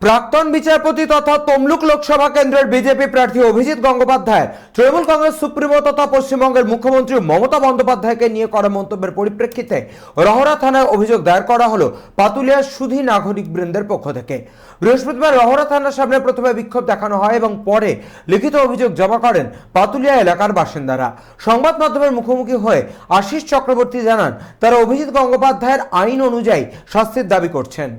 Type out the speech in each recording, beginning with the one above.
প্রাক্তন বিচারপতি তথা তমলুক লোকসভা কেন্দ্রের বিজেপি প্রার্থী অভিজিৎ গঙ্গোপাধ্যায় তৃণমূল কংগ্রেস সুপ্রিমো তথা পশ্চিমবঙ্গের মুখ্যমন্ত্রী মমতা বন্দ্যোপাধ্যায়কে নিয়ে করা মন্তব্যের পরিপ্রেক্ষিতে রহরা থানায় অভিযোগ দায়ের করা হলো পাতুলিয়ার সুধী নাগরিক বৃন্দের পক্ষ থেকে। বৃহস্পতিবার রহরা থানার সামনে প্রথমে বিক্ষোভ দেখানো হয় এবং পরে লিখিত অভিযোগ জমা করেন পাতুলিয়া এলাকার বাসিন্দারা। সংবাদ মাধ্যমের মুখোমুখি হয়ে আশিস চক্রবর্তী জানান তারা অভিজিৎ গঙ্গোপাধ্যায়ের আইন অনুযায়ী শাস্তির দাবি করছেন।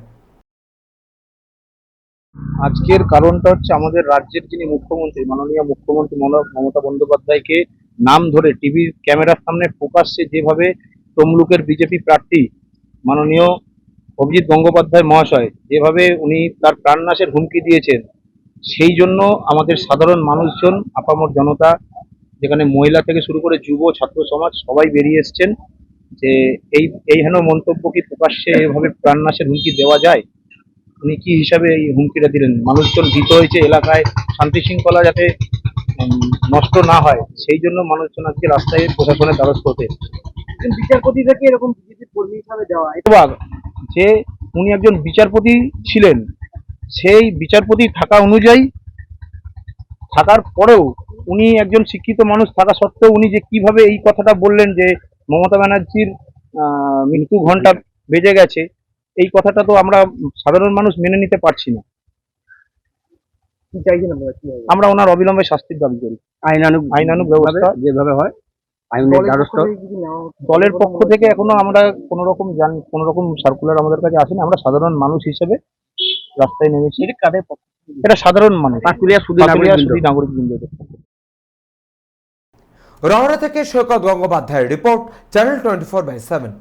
আজকের কারণটা হচ্ছে আমাদের রাজ্যের যিনি মুখ্যমন্ত্রী মাননীয় মুখ্যমন্ত্রী মমতা বন্দ্যোপাধ্যায়কে নাম ধরে টিভির ক্যামেরার সামনে প্রকাশ্যে যেভাবে তমলুকের বিজেপি প্রার্থী মাননীয় অভিজিৎ গঙ্গোপাধ্যায় মহাশয় যেভাবে উনি তার প্রাণনাশের হুমকি দিয়েছেন, সেই জন্য আমাদের সাধারণ মানুষজন আপামর জনতা, যেখানে মহিলা থেকে শুরু করে যুব ছাত্র সমাজ সবাই বেরিয়ে এসছেন যে এই হেন মন্তব্য কি প্রকাশ্যে এভাবে প্রাণনাশের হুমকি দেওয়া যায়। উনি কি হিসাবে এই হুমকিটা দিলেন? মানুষজন ভীত হয়েছে, এলাকায় শান্তি শৃঙ্খলা যাতে নষ্ট না হয় সেই জন্য মানুষজন আজকে রাস্তায় প্রশাসনের দ্বারস্থ হতে। বিচারপতি থেকে এরকম বিজেপি কর্মী হিসাবে দেওয়া যে উনি একজন বিচারপতি ছিলেন, সেই বিচারপতি থাকা অনুযায়ী থাকার পরেও উনি একজন শিক্ষিত মানুষ থাকা সত্ত্বেও উনি যে কিভাবে এই কথাটা বললেন যে মমতা ব্যানার্জির মৃত্যু ঘন্টা বেজে গেছে, এই কথাটা তো আমরা সাধারণ মানুষ মেনে নিতে পারছি না। কি চাইছেন আমরা ওনার অবিলম্বে শাস্তির দাবি করি। আইনানুগ ব্যবস্থা যেভাবে হয় আইনের দ্বারস্থ। দলের পক্ষ থেকে এখনো আমরা কোনো রকম সার্কুলার আমাদের কাছে আসেনি। আমরা সাধারণ মানুষ হিসেবে রাস্তায় নেমেছি। এটা সাধারণ মানুষ, পাতুলিয়া সুধী নাগরিক বৃন্দ। রহরা থেকে সৈকত গঙ্গোপাধ্যায়ের রিপোর্ট, চ্যানেল 24/7।